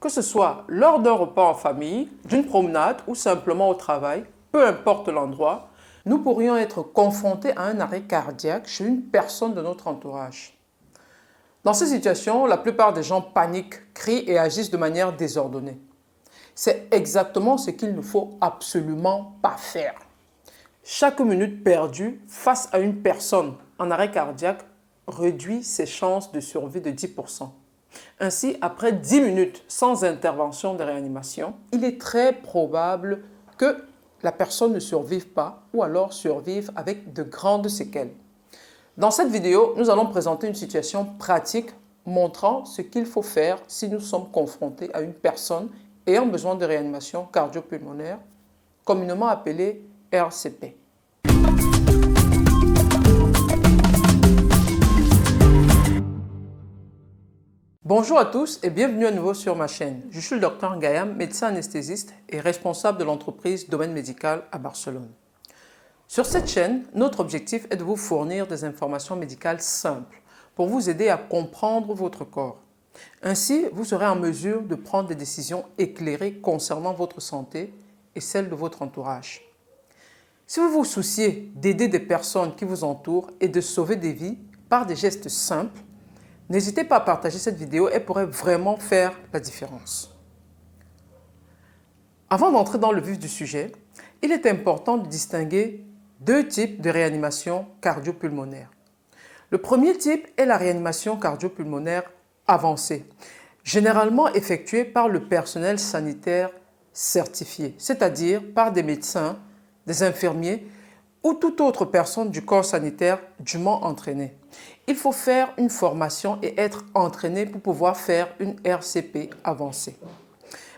Que ce soit lors d'un repas en famille, d'une promenade ou simplement au travail, peu importe l'endroit, nous pourrions être confrontés à un arrêt cardiaque chez une personne de notre entourage. Dans ces situations, la plupart des gens paniquent, crient et agissent de manière désordonnée. C'est exactement ce qu'il ne faut absolument pas faire. Chaque minute perdue face à une personne en arrêt cardiaque réduit ses chances de survie de 10%. Ainsi, après 10 minutes sans intervention de réanimation, il est très probable que la personne ne survive pas ou alors survive avec de grandes séquelles. Dans cette vidéo, nous allons présenter une situation pratique montrant ce qu'il faut faire si nous sommes confrontés à une personne ayant besoin de réanimation cardio-pulmonaire, communément appelée RCP. Bonjour à tous et bienvenue à nouveau sur ma chaîne. Je suis le Dr Ngayam, médecin anesthésiste et responsable de l'entreprise Domaine Médical à Barcelone. Sur cette chaîne, notre objectif est de vous fournir des informations médicales simples pour vous aider à comprendre votre corps. Ainsi, vous serez en mesure de prendre des décisions éclairées concernant votre santé et celle de votre entourage. Si vous vous souciez d'aider des personnes qui vous entourent et de sauver des vies par des gestes simples, n'hésitez pas à partager cette vidéo, elle pourrait vraiment faire la différence. Avant d'entrer dans le vif du sujet, il est important de distinguer deux types de réanimation cardio-pulmonaire. Le premier type est la réanimation cardio-pulmonaire avancée, généralement effectuée par le personnel sanitaire certifié, c'est-à-dire par des médecins, des infirmiers ou toute autre personne du corps sanitaire dûment entraînée. Il faut faire une formation et être entraîné pour pouvoir faire une RCP avancée.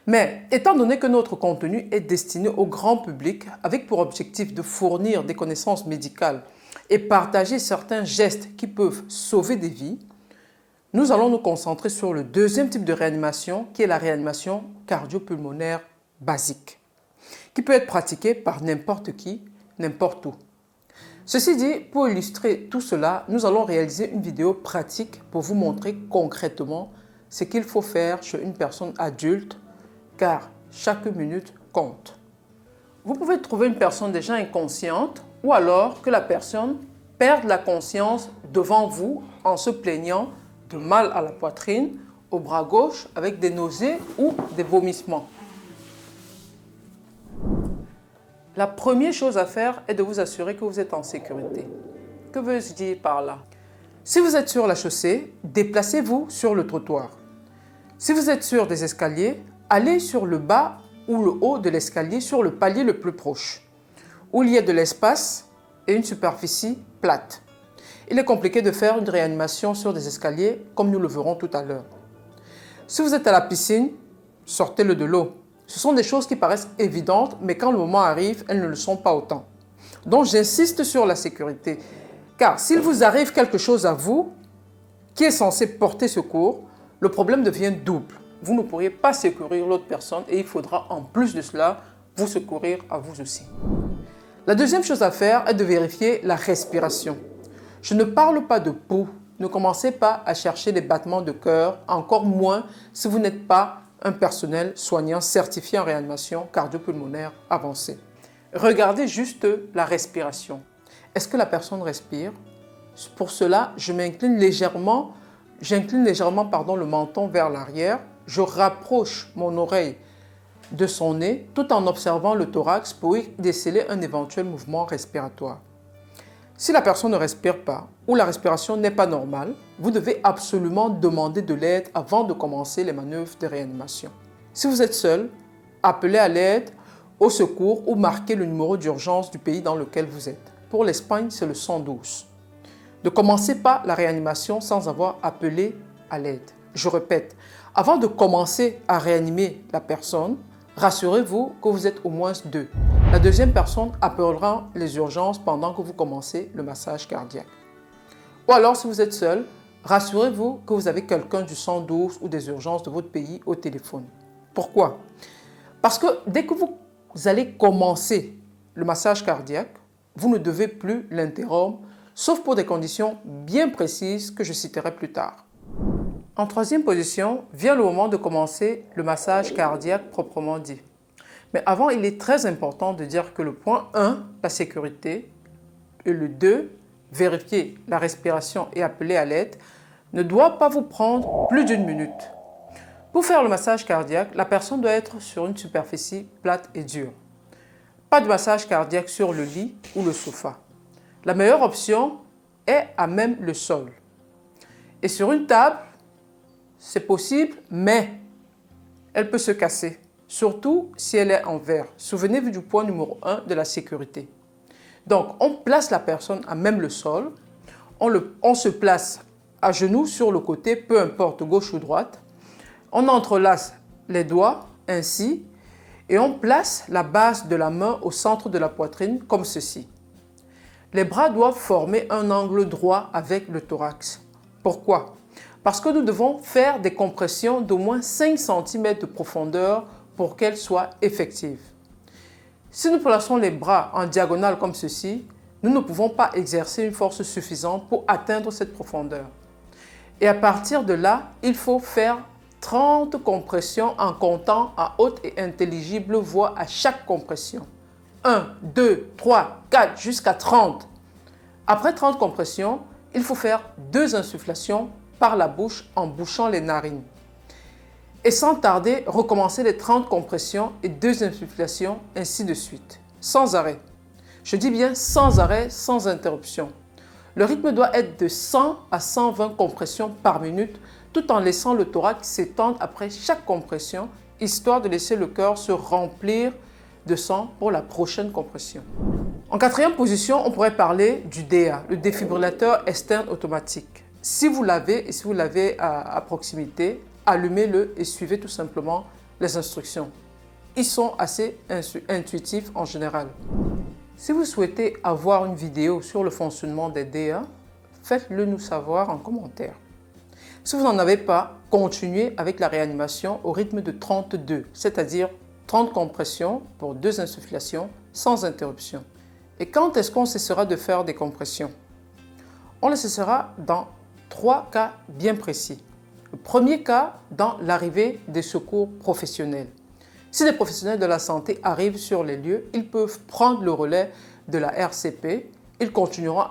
Mais étant donné que notre contenu est destiné au grand public avec pour objectif de fournir des connaissances médicales et partager certains gestes qui peuvent sauver des vies, nous allons nous concentrer sur le deuxième type de réanimation qui est la réanimation cardio-pulmonaire basique, qui peut être pratiquée par n'importe qui, n'importe où. Ceci dit, pour illustrer tout cela, nous allons réaliser une vidéo pratique pour vous montrer concrètement ce qu'il faut faire chez une personne adulte, car chaque minute compte. Vous pouvez trouver une personne déjà inconsciente ou alors que la personne perde la conscience devant vous en se plaignant de mal à la poitrine, au bras gauche, avec des nausées ou des vomissements. La première chose à faire est de vous assurer que vous êtes en sécurité. Que veux-je dire par là? Si vous êtes sur la chaussée, déplacez-vous sur le trottoir. Si vous êtes sur des escaliers, allez sur le bas ou le haut de l'escalier sur le palier le plus proche, où il y a de l'espace et une superficie plate. Il est compliqué de faire une réanimation sur des escaliers comme nous le verrons tout à l'heure. Si vous êtes à la piscine, sortez-le de l'eau. Ce sont des choses qui paraissent évidentes, mais quand le moment arrive, elles ne le sont pas autant. Donc j'insiste sur la sécurité, car s'il vous arrive quelque chose à vous, qui est censé porter secours, le problème devient double. Vous ne pourriez pas secourir l'autre personne et il faudra en plus de cela vous secourir à vous aussi. La deuxième chose à faire est de vérifier la respiration. Je ne parle pas de pouls. Ne commencez pas à chercher les battements de cœur, encore moins si vous n'êtes pas un personnel soignant certifié en réanimation cardio-pulmonaire avancée. Regardez juste la respiration. Est-ce que la personne respire? Pour cela, j'incline légèrement le menton vers l'arrière. Je rapproche mon oreille de son nez tout en observant le thorax pour y déceler un éventuel mouvement respiratoire. Si la personne ne respire pas ou la respiration n'est pas normale, vous devez absolument demander de l'aide avant de commencer les manœuvres de réanimation. Si vous êtes seul, appelez à l'aide, au secours ou marquez le numéro d'urgence du pays dans lequel vous êtes. Pour l'Espagne, c'est le 112. Ne commencez pas la réanimation sans avoir appelé à l'aide. Je répète, avant de commencer à réanimer la personne, rassurez-vous que vous êtes au moins deux. La deuxième personne appellera les urgences pendant que vous commencez le massage cardiaque. Ou alors, si vous êtes seul, rassurez-vous que vous avez quelqu'un du 112 ou des urgences de votre pays au téléphone. Pourquoi? Parce que dès que vous allez commencer le massage cardiaque, vous ne devez plus l'interrompre, sauf pour des conditions bien précises que je citerai plus tard. En troisième position, vient le moment de commencer le massage cardiaque proprement dit. Mais avant, il est très important de dire que le point 1, la sécurité, et le 2, vérifier la respiration et appeler à l'aide, ne doit pas vous prendre plus d'1 minute. Pour faire le massage cardiaque, la personne doit être sur une superficie plate et dure. Pas de massage cardiaque sur le lit ou le sofa. La meilleure option est à même le sol. Et sur une table, c'est possible, mais elle peut se casser, surtout si elle est en verre. Souvenez-vous du point numéro 1 de la sécurité. Donc, on place la personne à même le sol, on se place à genoux sur le côté, peu importe gauche ou droite. On entrelace les doigts ainsi et on place la base de la main au centre de la poitrine comme ceci. Les bras doivent former un angle droit avec le thorax. Pourquoi? Parce que nous devons faire des compressions d'au moins 5 cm de profondeur pour qu'elles soient effectives. Si nous plaçons les bras en diagonale comme ceci, nous ne pouvons pas exercer une force suffisante pour atteindre cette profondeur. Et à partir de là, il faut faire 30 compressions en comptant à haute et intelligible voix à chaque compression. 1, 2, 3, 4, jusqu'à 30. Après 30 compressions, il faut faire 2 insufflations par la bouche en bouchant les narines. Et sans tarder, recommencer les 30 compressions et 2 insufflations, ainsi de suite, sans arrêt. Je dis bien sans arrêt, sans interruption. Le rythme doit être de 100 à 120 compressions par minute, tout en laissant le thorax s'étendre après chaque compression, histoire de laisser le cœur se remplir de sang pour la prochaine compression. En quatrième position, on pourrait parler du DA, le défibrillateur externe automatique. Si vous l'avez et si vous l'avez à proximité, allumez-le et suivez tout simplement les instructions. Ils sont assez intuitifs en général. Si vous souhaitez avoir une vidéo sur le fonctionnement des DA, faites-le nous savoir en commentaire. Si vous n'en avez pas, continuez avec la réanimation au rythme de 32, c'est-à-dire 30 compressions pour 2 insufflations sans interruption. Et quand est-ce qu'on cessera de faire des compressions? On le cessera dans 3 cas bien précis. Le premier cas, dans l'arrivée des secours professionnels. Si des professionnels de la santé arrivent sur les lieux, ils peuvent prendre le relais de la RCP. Ils continueront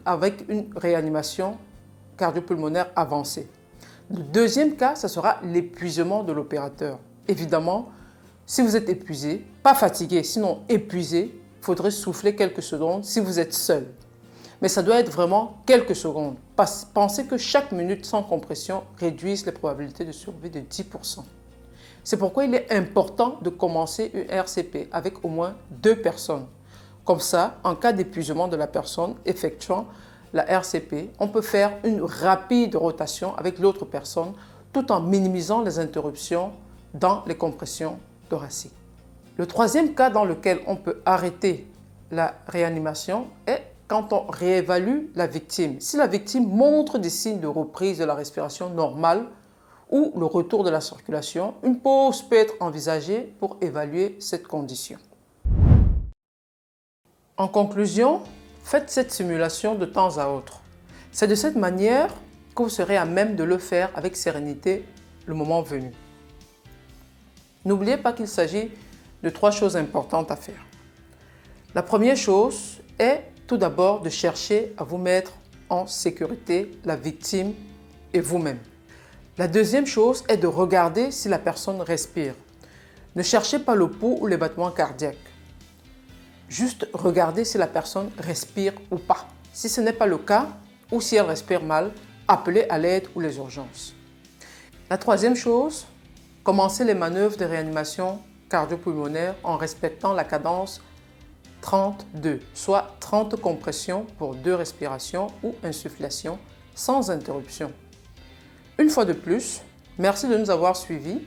avec une réanimation cardio-pulmonaire avancée. Le deuxième cas, ce sera l'épuisement de l'opérateur. Évidemment, si vous êtes épuisé, pas fatigué, sinon épuisé, il faudrait souffler quelques secondes si vous êtes seul. Mais ça doit être vraiment quelques secondes. Pensez que chaque minute sans compression réduise les probabilités de survie de 10%. C'est pourquoi il est important de commencer une RCP avec au moins 2 personnes. Comme ça, en cas d'épuisement de la personne effectuant la RCP, on peut faire une rapide rotation avec l'autre personne tout en minimisant les interruptions dans les compressions thoraciques. Le troisième cas dans lequel on peut arrêter la réanimation est quand on réévalue la victime. Si la victime montre des signes de reprise de la respiration normale ou le retour de la circulation, une pause peut être envisagée pour évaluer cette condition. En conclusion, faites cette simulation de temps à autre. C'est de cette manière que vous serez à même de le faire avec sérénité le moment venu. N'oubliez pas qu'il s'agit de 3 choses importantes à faire. La première chose est tout d'abord de chercher à vous mettre en sécurité, la victime et vous-même. La deuxième chose est de regarder si la personne respire. Ne cherchez pas le pouls ou les battements cardiaques. Juste regardez si la personne respire ou pas. Si ce n'est pas le cas ou si elle respire mal, appelez à l'aide ou les urgences. La troisième chose, commencez les manœuvres de réanimation cardio-pulmonaire en respectant la cadence 32, soit 30 compressions pour 2 respirations ou insufflations sans interruption. Une fois de plus, merci de nous avoir suivis.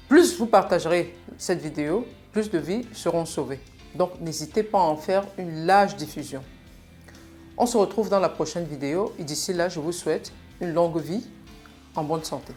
Plus vous partagerez cette vidéo, plus de vies seront sauvées. Donc n'hésitez pas à en faire une large diffusion. On se retrouve dans la prochaine vidéo et d'ici là, je vous souhaite une longue vie en bonne santé.